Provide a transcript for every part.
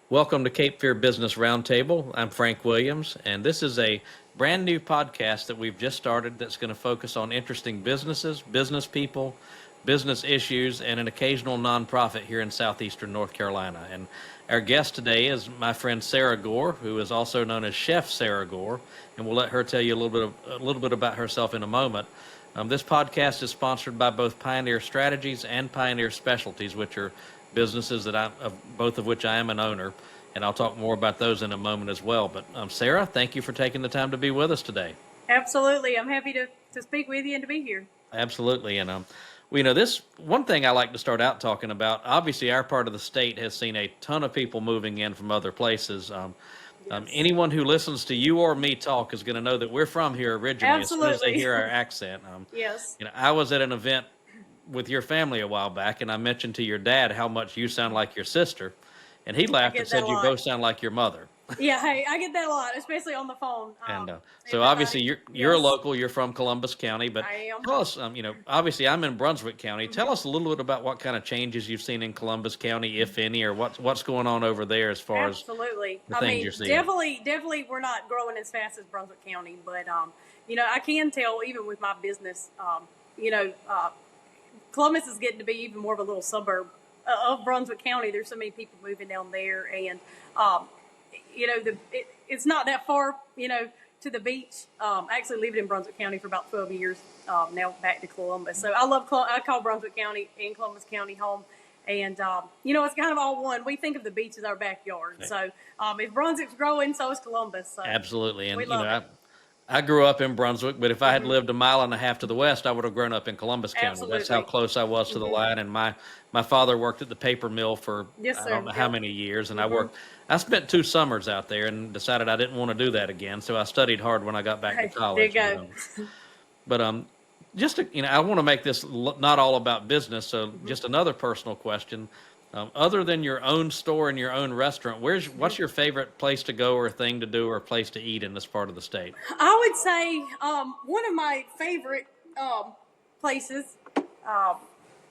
Welcome to Cape Fear Business Roundtable. I'm Frank Williams, and this is a brand new podcast that we've just started that's going to focus on interesting businesses, business people, business issues, and an occasional nonprofit here in southeastern North Carolina. And our guest today is my friend Sarah Gore, who is also known as Chef Sarah Gore, and we'll let her tell you a little bit about herself in a moment. This podcast is sponsored by both Pioneer Strategies and Pioneer Specialties, which are businesses both of which I am an owner, and I'll talk more about those in a moment as well. But Sarah, thank you for taking the time to be with us today. Absolutely. I'm happy to speak with you and to be here. Absolutely. And this one thing I like to start out talking about, obviously our part of the state has seen a ton of people moving in from other places. Anyone who listens to you or me talk is going to know that we're from here originally. Absolutely. As soon as they hear our accent. Yes. I was at an event with your family a while back, and I mentioned to your dad how much you sound like your sister, and he laughed and said you both sound like your mother. Yeah, hey, I get that a lot, especially on the phone. And so obviously you're a local, you're from Columbus County, but I am. Tell us, obviously I'm in Brunswick County. Tell us a little bit about what kind of changes you've seen in Columbus County, if any, or what's going on over there as far as Absolutely. the things you're seeing. Definitely we're not growing as fast as Brunswick County, but I can tell even with my business, Columbus is getting to be even more of a little suburb of Brunswick County. There's so many people moving down there, and it's not that far, to the beach. I actually lived in Brunswick County for about 12 years. Now back to Columbus. So I call Brunswick County and Columbus County home. And, it's kind of all one. We think of the beach as our backyard. So if Brunswick's growing, so is Columbus. So absolutely. And, we love it. I grew up in Brunswick, but if I had lived a mile and a half to the west, I would have grown up in Columbus County. Absolutely. That's how close I was to the line. And my father worked at the paper mill for I don't know how many years, and I spent 2 summers out there and decided I didn't want to do that again. So I studied hard when I got back to college. There you go. But I want to make this not all about business. So just another personal question. Other than your own store and your own restaurant, what's your favorite place to go or thing to do or place to eat in this part of the state? I would say one of my favorite places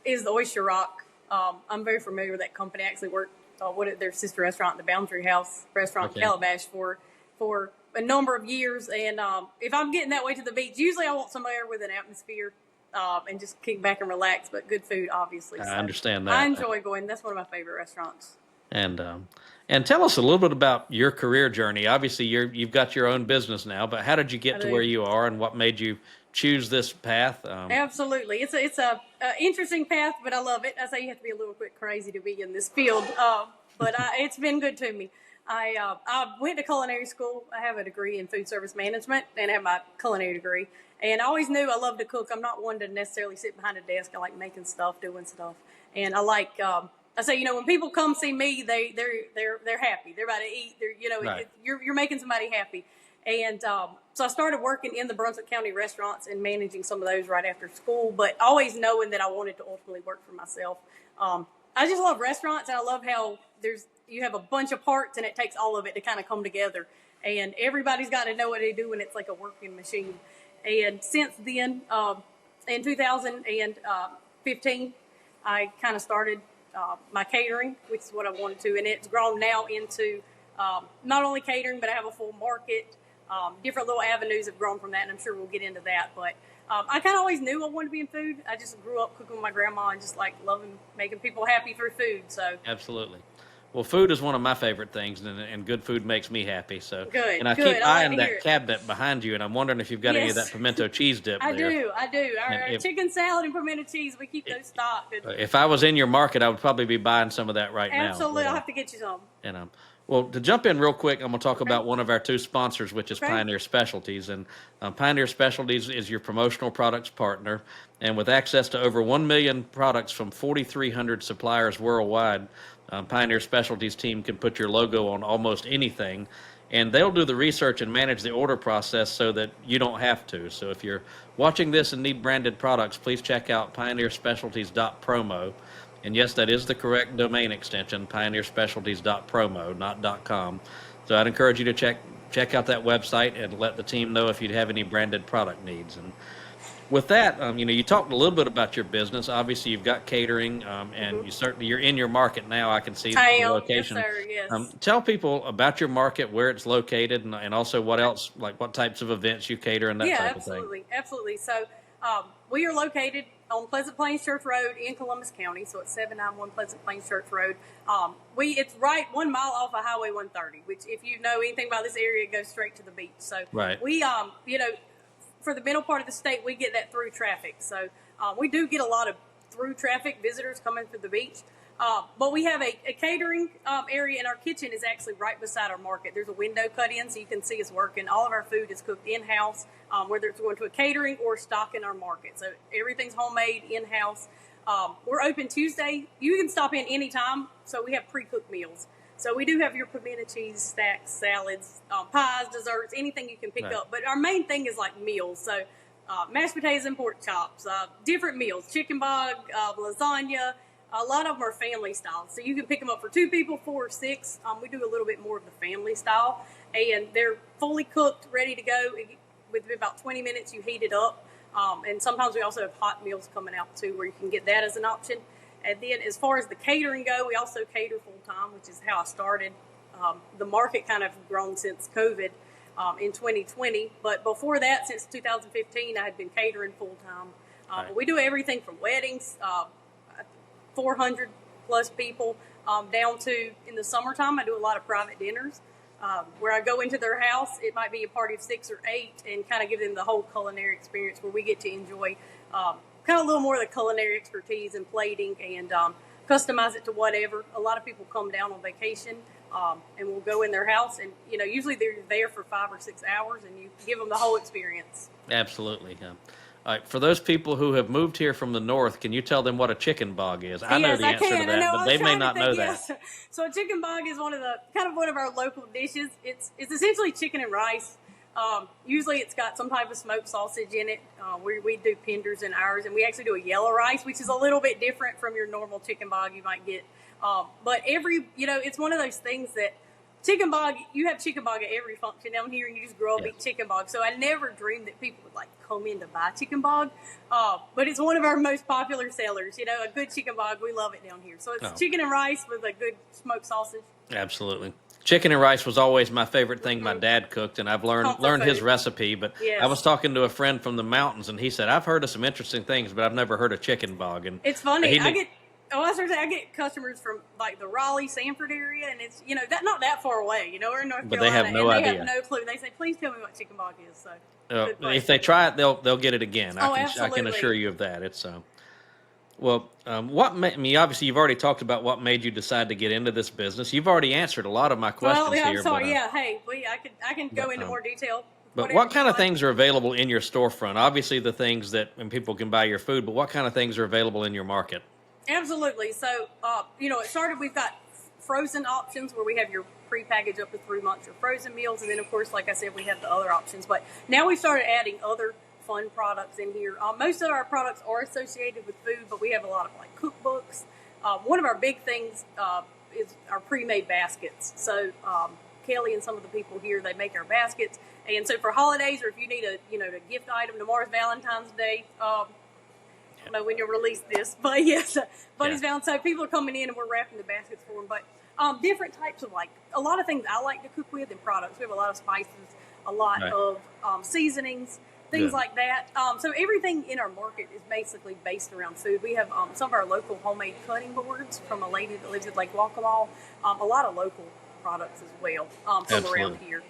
is the Oyster Rock. I'm very familiar with that company. I actually worked with their sister restaurant, the Boundary House Restaurant, Calabash, for a number of years. And if I'm getting that way to the beach, usually I want somewhere with an atmosphere. And just kick back and relax, but good food, obviously. I understand that. I enjoy going. That's one of my favorite restaurants. And tell us a little bit about your career journey. Obviously, you've got your own business now, but how did you get to where you are, and what made you choose this path? Absolutely, it's a interesting path, but I love it. I say you have to be a little bit crazy to be in this field, but it's been good to me. I went to culinary school. I have a degree in food service management, and I have my culinary degree. And I always knew I love to cook. I'm not one to necessarily sit behind a desk. I like making stuff, doing stuff, and I like. I say, when people come see me, they're happy. They're about to eat. Right. You're making somebody happy, and so I started working in the Brunswick County restaurants and managing some of those right after school. But always knowing that I wanted to ultimately work for myself. I just love restaurants, and I love how you have a bunch of parts, and it takes all of it to kind of come together. And everybody's got to know what they do, and it's like a working machine. And since then, in 2015, I kind of started my catering, which is what I wanted to. And it's grown now into not only catering, but I have a full market. Different little avenues have grown from that, and I'm sure we'll get into that. But I kind of always knew I wanted to be in food. I just grew up cooking with my grandma and just like loving making people happy through food. So absolutely. Well, food is one of my favorite things, and good food makes me happy. So good. And I keep eyeing that cabinet behind you, and I'm wondering if you've got any of that pimento cheese dip I there. I do. Our chicken salad and pimento cheese, we keep those stocked. If I was in your market, I would probably be buying some of that right now. Absolutely, I'll have to get you some. And well, to jump in real quick, I'm going to talk about one of our 2 sponsors, which is Pioneer Specialties. And Pioneer Specialties is your promotional products partner. And with access to over 1 million products from 4,300 suppliers worldwide, Pioneer Specialties team can put your logo on almost anything. And they'll do the research and manage the order process so that you don't have to. So if you're watching this and need branded products, please check out pioneerspecialties.promo. And yes, that is the correct domain extension, pioneerspecialties.promo, not .com. So I'd encourage you to check out that website and let the team know if you'd have any branded product needs. And with that, you talked a little bit about your business. Obviously, you've got catering, and Hmm. you're in your market now. I can see I the am, yes, location. sir. Yes. Tell people about your market, where it's located, and also what Okay. else, like what types of events you cater and that Yeah, type of thing. absolutely, absolutely. So we are located on Pleasant Plains Church Road in Columbus County. So it's 791 Pleasant Plains Church Road. It's right 1 mile off of Highway 130, which if you know anything about this area, it goes straight to the beach. So Right. we, for the middle part of the state, we get that through traffic. So we do get a lot of through traffic visitors coming to the beach. But we have a catering area, and our kitchen is actually right beside our market. There's a window cut in so you can see us working. All of our food is cooked in-house, whether it's going to a catering or stock in our market. So everything's homemade, in-house. We're open Tuesday. You can stop in anytime. So we have pre-cooked meals. So we do have your pimento cheese stacks, salads, pies, desserts, anything you can pick Right. up. But our main thing is like meals. So mashed potatoes and pork chops, different meals, chicken bog, lasagna. A lot of them are family style. So you can pick them up for 2 people, 4 or 6. We do a little bit more of the family style. And they're fully cooked, ready to go. Within about 20 minutes, you heat it up. And sometimes we also have hot meals coming out too, where you can get that as an option. And then as far as the catering go, we also cater full time, which is how I started. The market kind of grown since COVID in 2020. But before that, since 2015, I had been catering full time. Right. We do everything from weddings, 400 plus people, down to in the summertime, I do a lot of private dinners. Where I go into their house, it might be a party of 6 or 8, and kind of give them the whole culinary experience where we get to enjoy kind of a little more of the culinary expertise and plating, and customize it to whatever. A lot of people come down on vacation, and we'll go in their house, and usually they're there for 5 or 6 hours, and you give them the whole experience. Absolutely. Yeah. All right. For those people who have moved here from the north, can you tell them what a chicken bog is? I know Yes, the I answer to can. I that, know. but I was they may trying to not think. know Yes. that. So a chicken bog is one of our local dishes. It's essentially chicken and rice. Usually it's got some type of smoked sausage in it. We do penders in ours, and we actually do a yellow rice, which is a little bit different from your normal chicken bog you might get. But it's one of those things that chicken bog, you have chicken bog at every function down here, and you just grow up Yeah. eat chicken bog. So I never dreamed that people would like come in to buy chicken bog. But it's one of our most popular sellers. A good chicken bog, we love it down here. So it's Oh. chicken and rice with a good smoked sausage. Absolutely. Chicken and rice was always my favorite thing my Mhm. dad cooked, and I've learned Comfort his food. recipe. But I was Yes. talking to a friend from the mountains, and he said, "I've heard of some interesting things, but I've never heard of chicken bog." And It's he funny. knew, I get customers from like the Raleigh, Sanford area, and it's that not that far away. We're in North but they Carolina, have no and they idea. have no clue. They say, "Please tell me what chicken bog is." So, good If question. they try it, they'll get it again. Oh, I can assure absolutely. you of that. It's well, what made me, obviously, you've already talked about what made you decide to get into this business. You've already answered a lot of my Well, questions yeah, I'm here, sorry. Yeah, hey, I can go but into um, more detail. but Whatever what you kind of like. things are available in your storefront? Obviously, the things that when people can buy your food, but what kind of things are available in your market? Absolutely. So, it started. We've got frozen options where we have your pre-packaged up to 3 months your frozen meals, and then of course, like I said, we have the other options. But now we started adding other fun products in here. Most of our products are associated with food, but we have a lot of like cookbooks. One of our big things is our pre-made baskets. So Kelly and some of the people here, they make our baskets, and so for holidays, or if you need a gift item, tomorrow's Valentine's Day. I don't know when you'll release this, but yes, but it's Yeah. Valentine's. So people are coming in and we're wrapping the baskets for them. But different types of a lot of things I like to cook with and products. We have a lot of spices, a lot Right. of seasonings, things Good. like that. So everything in our market is basically based around food. We have some of our local homemade cutting boards from a lady that lives at Lake Waccamaw. A lot of local products as well from around Absolutely. here.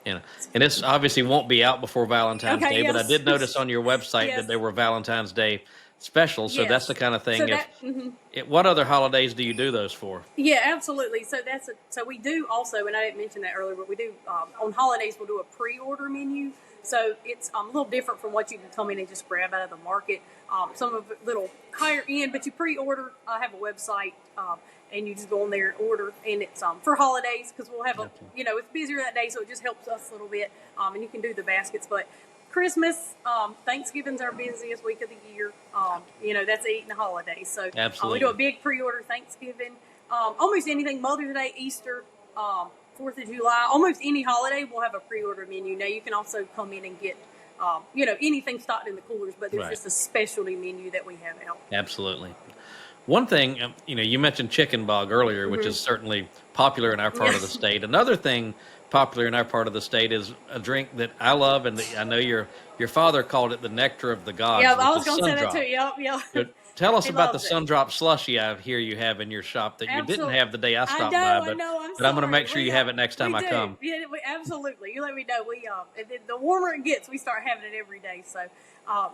And this obviously won't be out before Valentine's Okay, Day, but I yes. did notice on your website that Yes. there were Valentine's Day specials. So that's the Yes. kind of So thing. that. What other holidays do you do those for? Yeah, absolutely. So we do also, and I didn't mention that earlier, but we do on holidays we'll do a pre-order menu. So it's a little different from what you can come in and just grab out of the market. Some of it a little higher end, but you pre-order. I have a website, and you just go on there and order, and it's for holidays because we'll have it's busier that day, so it just helps us a little bit. And you can do the baskets, but Christmas, Thanksgiving's our busiest week of the year. That's eating holidays. So we Absolutely. do a big pre-order Thanksgiving. Almost anything, Mother's Day, Easter, 4th of July, almost any holiday, we'll have a pre-order menu. Now you can also come in and get anything stocked in the coolers, but there's Right. just a specialty menu that we have out. Absolutely. One thing, you mentioned chicken bog earlier, which is certainly popular in our part of the Yes. state. Another thing popular in our part of the state is a drink that I love, and that I know your father called it the nectar of the Yeah, gods, I which was is going to say that too. Sundrop. Yep, So yep. tell us He about the loves it. Sundrop slushy I hear you have in your shop that you didn't Absolutely. have the day I I stopped by, know, I but know. I'm I'm going to sorry. make sure you have it next time We I do. come. Yeah, absolutely. You let me know. And then the warmer it gets, we start having it every day. So,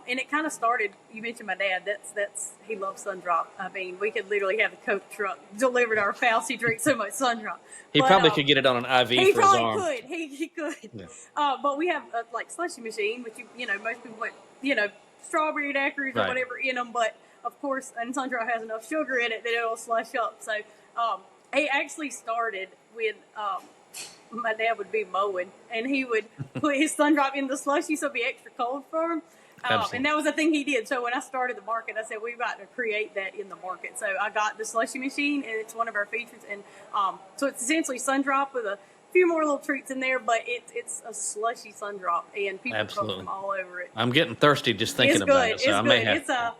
and it kind of started. You mentioned my dad. That's he loves Sundrop. I mean, we could literally have the Coke truck delivered to our house. He drinks so much Sundrop. He But, probably could get it on an IV he for his probably arm. could. He could. Yeah. But we have a slushy machine, which most people want strawberry daiquiris or Right. whatever in them. But of course, and Sundrop has enough sugar in it that it'll slush up. So he actually started with my dad would be mowing, and he would put his Sundrop in the slushy so it'd be extra cold for him. And that was the thing he did. So when I started the market, I said, we've got to create that in the market. So I got the slushy machine, and it's one of our features. And so it's essentially Sundrop with a few more little treats in there, but it's a slushy Sundrop, and people put Absolutely. them all over it. I'm getting thirsty just thinking It's about good. it, so It's I may good. have.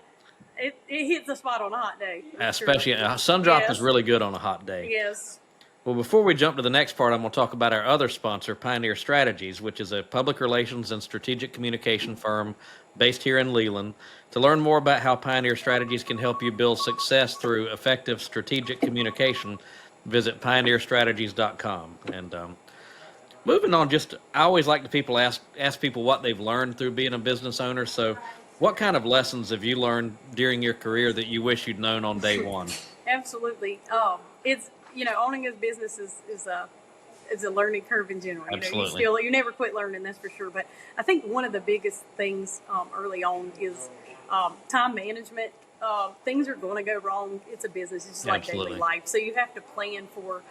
It hits the spot on a hot day. for Especially sure. Sundrop Yes. is really good on a hot day. Yes. Well, before we jump to the next part, I'm going to talk about our other sponsor, Pioneer Strategies, which is a public relations and strategic communication firm based here in Leland. To learn more about how Pioneer Strategies can help you build success through effective strategic communication, visit pioneerstrategies.com. And moving on, I always like to ask people what they've learned through being a business owner. So, what kind of lessons have you learned during your career that you wish you'd known on day one? Absolutely. It's owning a business is a learning curve in general. Absolutely. You never quit learning, that's for sure. But I think one of the biggest things early on is time management. Things are going to go wrong. It's a business. It's just like Absolutely. daily life. So you have to plan for.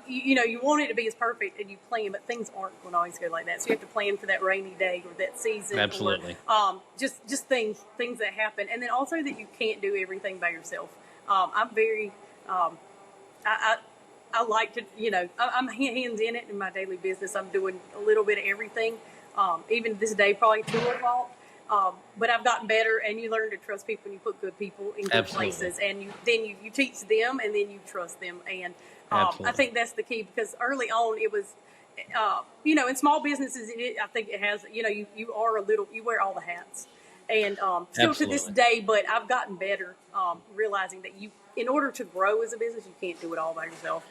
You want it to be as perfect, and you plan, but things aren't going to always go like that. So you have to plan for that rainy day or that season. Absolutely. Or, just things that happen, and then also that you can't do everything by yourself. I'm very. I like to, I'm hands in it in my daily business. I'm doing a little bit of everything. Even this day, probably too involved. But I've gotten better, and you learn to trust people, and you put good people in good Absolutely. places, and you teach them, and then you trust them. And I think that's the key, because early on it was, in small businesses, I think it has, you wear all the hats. And still to this Absolutely. day, but I've gotten better realizing that in order to grow as a business, you can't do it all by yourself.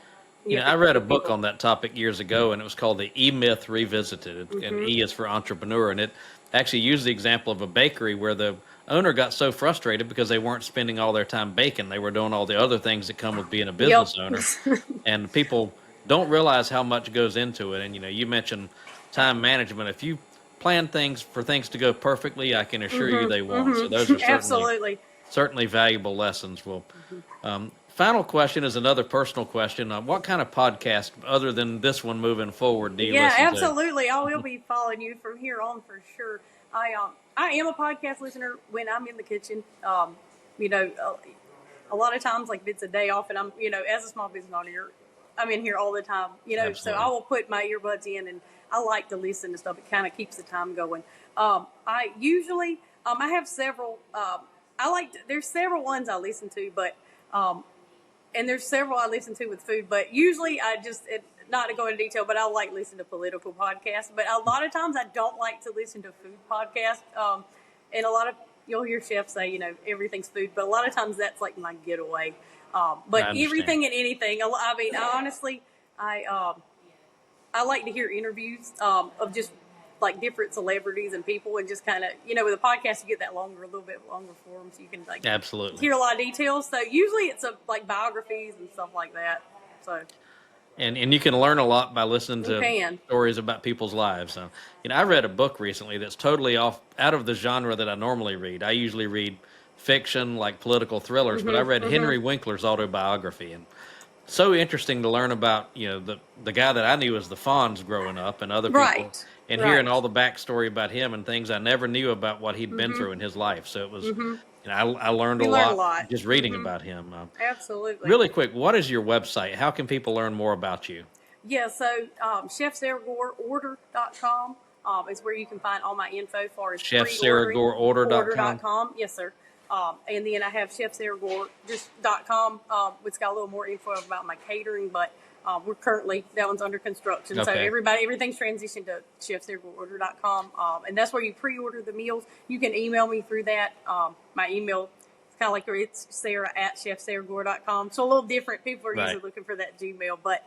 I read a book on that topic years ago, and it was called The E-Myth Revisited. And E is for entrepreneur, and it actually used the example of a bakery where the owner got so frustrated because they weren't spending all their time baking. They were doing all the other things that come with being a business owner. And people don't realize how much goes into it. And, you mentioned time management. If you plan for things to go perfectly, I can assure you they won't. So those are Absolutely. certainly valuable lessons. Well, final question is another personal question. What kind of podcast, other than this one moving forward, do you listen to? Absolutely. I will be following you from here on for sure. I am a podcast listener when I'm in the kitchen. A lot of times, like if it's a day off, and I'm, as a small business owner, I'm in here all the time. So Absolutely. I will put my earbuds in, and I like to listen to stuff. It kind of keeps the time going. I usually, I have several. There's several ones I listen to, but. And there's several I listen to with food, but usually not to go into detail, but I like listening to political podcasts. But a lot of times I don't like to listen to food podcasts. And you'll hear chefs say, everything's food, but a lot of times that's like my getaway. But everything and anything. I mean, honestly, I like to hear interviews of just like different celebrities and people, and just kind of, with a podcast, you get that a little bit longer form, so you can Absolutely hear a lot of details. So usually it's like biographies and stuff like that. So. And you can learn a lot by listening You to can. stories about people's lives. So, I read a book recently that's totally out of the genre that I normally read. I usually read fiction, like political thrillers, but I read Henry Winkler's autobiography, and so interesting to learn about, the guy that I knew as the Fonz growing up, and other people, Right. and hearing all the backstory about him and things I never knew about what he'd been through in his life. So it was, I learned You a learn a lot lot. just reading about him. Absolutely. Really quick, what is your website? How can people learn more about you? Yeah, so Chef Sarah Gore order.com. is where you can find all my info as far as Chef Sarah Gore order.com. order.com. Yes, sir. And then I have Chef Sarah Gore just.com. It's got a little more info about my catering, but we're currently, that one's under construction. So Okay. everything's transitioned to chefsarahgoreorder.com. And that's where you pre-order the meals. You can email me through that. My email is kind of like it's Sarah at chefsarahgore.com. So a little different. People are Right. usually looking for that Gmail. But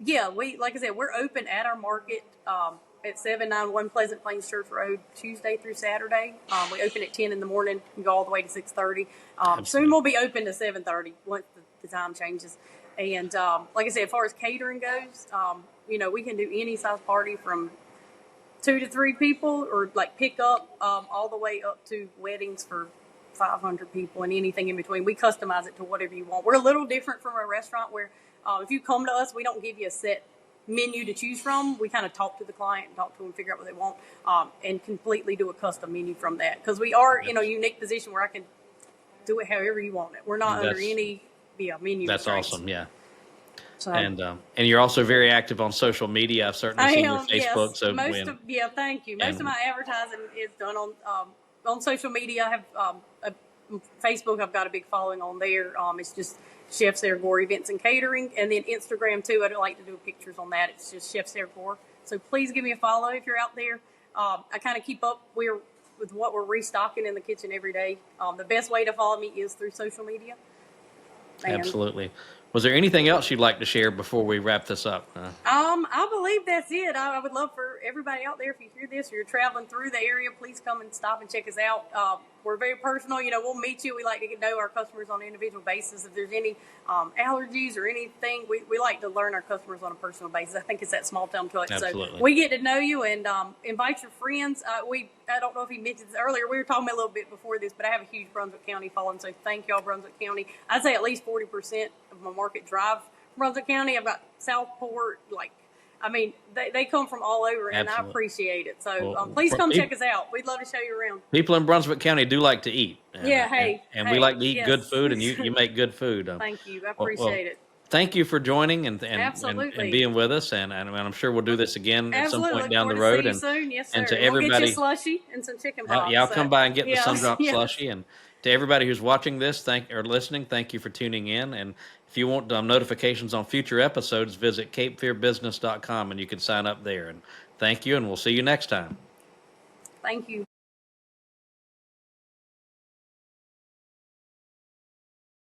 yeah, like I said, we're open at our market at 791 Pleasant Plains Church Road, Tuesday through Saturday. We open at 10 in the morning and go all the way to 6:30. Soon we'll be open to 7:30 once the time changes. And like I said, as far as catering goes, we can do any size party from 2 to 3 people, or like pick up all the way up to weddings for 500 people and anything in between. We customize it to whatever you want. We're a little different from a restaurant where if you come to us, we don't give you a set menu to choose from. We kind of talk to the client and talk to them, figure out what they want, and completely do a custom menu from that. Because we are in a unique position where I can do it however you want it. We're not under any menu. That's restraints. awesome. Yeah. So, And you're also very active on social media. I've certainly seen your Facebook. Yes. So Thank you. Most of my advertising is done on social media. I have Facebook. I've got a big following on there. It's just Chef Sarah Gore Events and Catering, and then Instagram too. I don't like to do pictures on that. It's just Chef Sarah Gore. So please give me a follow if you're out there. I kind of keep up with what we're restocking in the kitchen every day. The best way to follow me is through social media. And absolutely. Was there anything else you'd like to share before we wrap this up? I believe that's it. I would love for everybody out there, if you hear this or you're traveling through the area, please come and stop and check us out. We're very personal. We'll meet you. We like to get to know our customers on an individual basis. If there's any allergies or anything, we like to learn our customers on a personal basis. I think it's that small town touch. Absolutely. So we get to know you and invite your friends. I don't know if he mentioned this earlier. We were talking a little bit before this, but I have a huge Brunswick County following, so thank y'all, Brunswick County. I'd say at least 40% of my market drive Brunswick County. I've got Southport, they come from all over, and Absolutely. I appreciate it. So please come check us out. We'd love to show you around. People in Brunswick County do like to eat. And we like to eat yes. good food, and you make good food. Thank you. I appreciate it. Thank you for joining and Absolutely. being with us, and I'm sure we'll do this again at some Absolutely. point down the Look forward road. to see you soon. Yes, sir. and to We'll get everybody, you a slushy and some chicken pops. I'll come by and get the Sundrop yes. slushy. And to everybody who's watching this, listening, thank you for tuning in. And if you want notifications on future episodes, visit capefearbusiness.com and you can sign up there. And thank you, and we'll see you next time. Thank you.